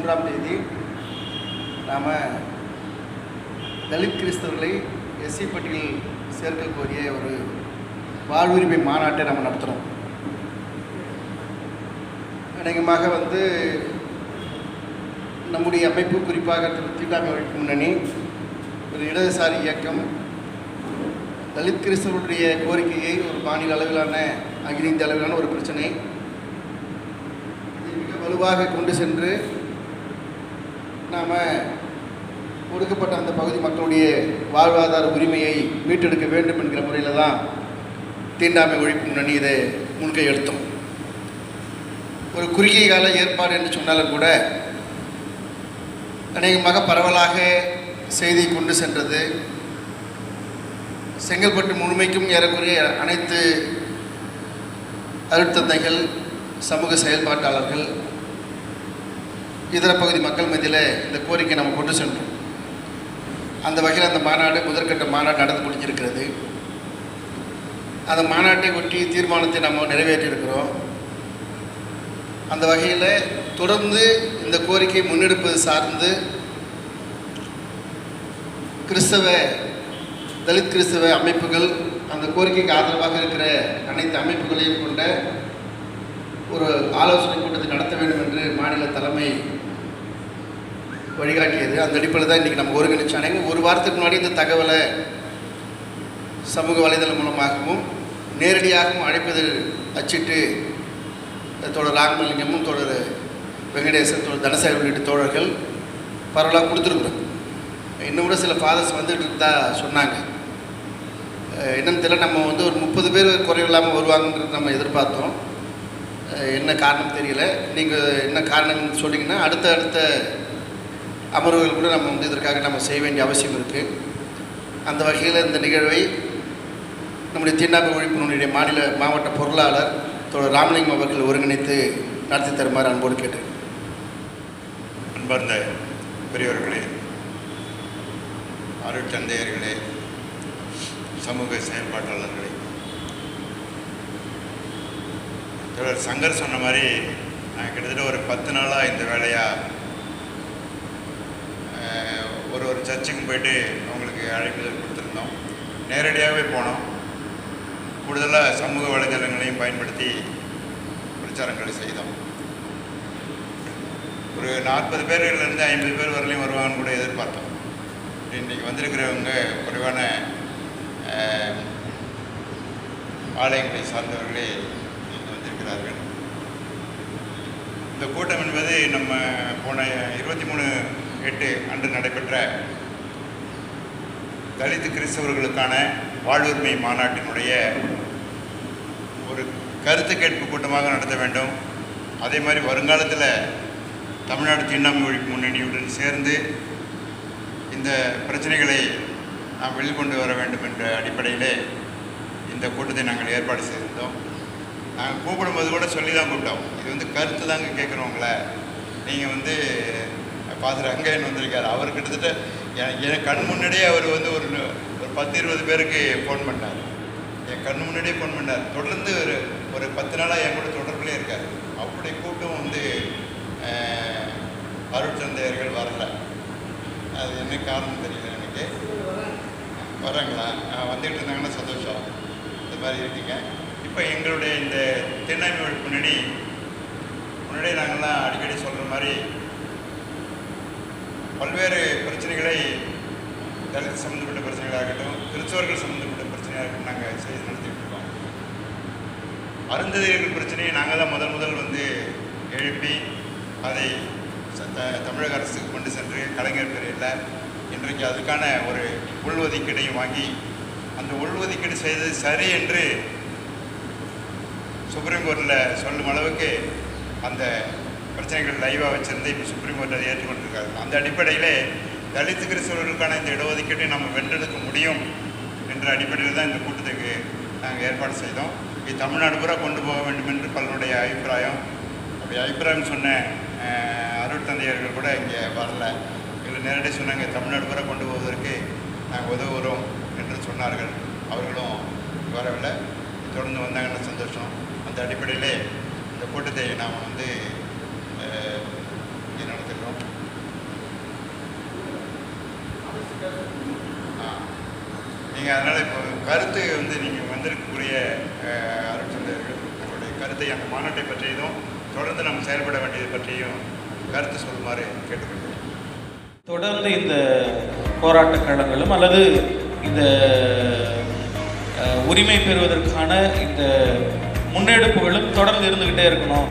3ஆம் தேதி நாம் தலித் கிறிஸ்தவர்களை எஸ்சி பட்டியல் சேர்க்க கோரிய ஒரு வாழ்வுரிமை மாநாட்டை நம்ம நடத்துகிறோம். அநேகமாக நம்முடைய அமைப்பு, குறிப்பாக தீண்டாமை ஒழிப்பு முன்னணி, ஒரு இடதுசாரி இயக்கம் தலித் கிறிஸ்தவர்களுடைய கோரிக்கையை ஒரு மாநில அளவிலான, அகில இந்திய அளவிலான ஒரு பிரச்சனை இதை மிக வலுவாக கொண்டு சென்று நாம் ஒடுக்கப்பட்ட அந்த பகுதி மக்களுடைய வாழ்வாதார உரிமையை மீட்டெடுக்க வேண்டும் என்கிற முறையில் தான் தீண்டாமை ஒழிப்பு முன்னணி இதை முன்கை எடுத்தோம். ஒரு குறுகிய கால ஏற்பாடு என்று சொன்னாலும் கூட அநேகமாக பரவலாக செய்தி கொண்டு சென்றது. செங்கல்பட்டு முழுமைக்கும் ஏறக்குறைய அனைத்து அருட்தந்தைகள், சமூக செயல்பாட்டாளர்கள், இதர பகுதி மக்கள் மத்தியில் இந்த கோரிக்கை நம்ம கொண்டு சென்றோம். அந்த வகையில் அந்த மாநாடு, முதற்கட்ட மாநாடு நடந்து முடிஞ்சிருக்கிறது. அந்த மாநாட்டை ஒட்டி தீர்மானத்தை நம்ம நிறைவேற்றியிருக்கிறோம். அந்த வகையில் தொடர்ந்து இந்த கோரிக்கை முன்னெடுப்பது சார்ந்து தலித் கிறிஸ்தவ அமைப்புகள், அந்த கோரிக்கைக்கு ஆதரவாக இருக்கிற அனைத்து அமைப்புகளையும் கொண்ட ஒரு ஆலோசனை கூட்டத்தை நடத்த வேண்டும் என்று மாநில தலைமை வழிகாட்டியது. அந்த அடிப்படையில் தான் இன்றைக்கி நம்ம ஒருங்கிணைச்சானே. ஒரு வாரத்துக்கு முன்னாடி இந்த தகவலை சமூக வலைதளம் மூலமாகவும் நேரடியாகவும் அழைப்பதில் அச்சிட்டு தோழர் ராமலிங்கமும், தோழர் வெங்கடேசன், தோழர் தனசாரி உள்ளிட்ட தோழர்கள் பரவலாக கொடுத்துருக்குறோம். இன்னும் கூட சில ஃபாதர்ஸ் வந்துட்டு இருந்தா சொன்னாங்க. என்னன்னு தெரியல, நம்ம ஒரு 30 பேர் குறைவில்லாமல் வருவாங்கன்றது நம்ம எதிர்பார்த்தோம். என்ன காரணம் தெரியல. நீங்கள் என்ன காரணம் சொன்னீங்கன்னா அடுத்த அமர்வுகள் கூட நம்ம இதற்காக நம்ம செய்ய வேண்டிய அவசியம் இருக்குது. அந்த வகையில் இந்த நிகழ்வை நம்முடைய தீண்டாமை ஒழிப்பு முன்னணியுடைய மாவட்ட பொருளாளர் தோழர் ராமலிங்கம் அவர்கள் ஒருங்கிணைத்து நடத்தி தருமாறு அன்போடு கேட்டு. அன்பார்ந்த பெரியவர்களே, அருட்தந்தையர்களே, சமூக செயல்பாட்டாளர்களே, தோழர் சங்கர் சொன்ன மாதிரி நான் கிட்டத்தட்ட ஒரு 10 நாளாக இந்த வேலையாக ஒரு சர்ச்சுக்கும் போயிட்டு அவங்களுக்கு அழைப்புதல் கொடுத்துருந்தோம். நேரடியாகவே போனோம். கூடுதலாக சமூக வலைதளங்களையும் பயன்படுத்தி பிரச்சாரங்களை செய்தோம். ஒரு 40 பேர்லேருந்து 50 பேர் வரலையும் வருவாங்கன்னு கூட எதிர்பார்த்தோம். இன்றைக்கி வந்திருக்கிறவங்க குறைவான ஆலயங்களை சார்ந்தவர்களே இங்கே வந்திருக்கிறார்கள். இந்த கூட்டம் என்பது நம்ம போன 23/8 அன்று நடைபெற்ற தலித் கிறிஸ்தவர்களுக்கான வாழ்வுரிமை மாநாட்டினுடைய ஒரு கருத்து கேட்பு கூட்டமாக நடத்த வேண்டும். அதே மாதிரி வருங்காலத்தில் தமிழ்நாடு தீண்டாமை ஒழிப்பு முன்னணியுடன் சேர்ந்து இந்த பிரச்சனைகளை நாம் வெளிக்கொண்டு வர வேண்டும் என்ற அடிப்படையிலே இந்த கூட்டத்தை நாங்கள் ஏற்பாடு செய்திருந்தோம். நாங்கள் கூப்பிடும்போது கூட சொல்லி தான் கூப்பிட்டோம். இது கருத்து தாங்க கேட்குறவங்கள, நீங்கள் ஃபாதர் அங்கேன்னு வந்திருக்காரு. அவர் கிட்டத்தட்ட என் கண் முன்னாடியே அவர் ஒரு 10-20 பேருக்கு ஃபோன் பண்ணார். என் கண் முன்னாடியே ஃபோன் பண்ணார். தொடர்ந்து ஒரு 10 நாளாக என் கூட தொடர்புலேயே இருக்கார். அப்படி கூட்டம் அருட்தந்தையர்கள் வரல. அது என்ன காரணம் தெரியல எனக்கு. வராங்களா? வந்துக்கிட்டு இருந்தாங்கன்னா சந்தோஷம். இது மாதிரி இருக்கீங்க. இப்போ எங்களுடைய இந்த தீண்டாமை ஒழிப்பு முன்னணி முன்னாடியே நாங்கள்லாம் அடிக்கடி சொல்கிற மாதிரி பல்வேறு பிரச்சனைகளை, தலித் சம்மந்தப்பட்ட பிரச்சனைகளாகட்டும், கிறிஸ்தவர்கள் சம்மந்தப்பட்ட பிரச்சனையாகட்டும் நாங்கள் செய்து நடத்திட்டு இருக்கோம். அருந்ததியர்கள் பிரச்சனையை நாங்கள் தான் முதல் எழுப்பி அதை தமிழக அரசுக்கு கொண்டு சென்று கலைஞர் பேரில் இன்றைக்கு அதுக்கான ஒரு உள்ஒதுக்கீடையும் வாங்கி அந்த உள்ஒதுக்கீடு செய்தது சரி என்று சுப்ரீம் கோர்ட்டில் சொல்லும் அளவுக்கு அந்த பிரச்சனைகள் லைவாக வச்சுருந்து இப்போ சுப்ரீம் கோர்ட் அதை ஏற்றுக்கொண்டிருக்காரு. அந்த அடிப்படையில் தலித்து கிறிஸ்தவர்களுக்கான இந்த இடஒதுக்கீட்டை நம்ம வென்றெடுக்க முடியும் என்ற அடிப்படையில் தான் இந்த கூட்டத்துக்கு நாங்கள் ஏற்பாடு செய்தோம். இது தமிழ்நாடு பூரா கொண்டு போக வேண்டும் என்று பலருடைய அபிப்பிராயம். அப்படி அபிப்பிராயம் சொன்ன அருட்தந்தையர்கள் கூட இங்கே வரல. எங்களை நேரடியாக சொன்னாங்க, தமிழ்நாடு பூரா கொண்டு போவதற்கு நாங்கள் உதவுகிறோம் என்று சொன்னார்கள். அவர்களும் வரவில்லை. தொடர்ந்து வந்தாங்கன்னா சந்தோஷம். அந்த அடிப்படையிலே இந்த கூட்டத்தை நாம் நடத்துகிறோம். நீங்கள் அதனால் இப்போ கருத்து வந்து நீங்கள் வந்திருக்கக்கூடிய அருட்தந்தையர்கள் உங்களுடைய கருத்தை அந்த மாநாட்டை பற்றியதும் தொடர்ந்து நம்ம செயல்பட வேண்டியது பற்றியும் கருத்து சொல்லுமாறு கேட்டுக்கொள்கிறேன். தொடர்ந்து இந்த போராட்ட களங்களும் அல்லது இந்த உரிமை பெறுவதற்கான இந்த முன்னெடுப்புகளும் தொடர்ந்து இருந்துக்கிட்டே இருக்கணும்.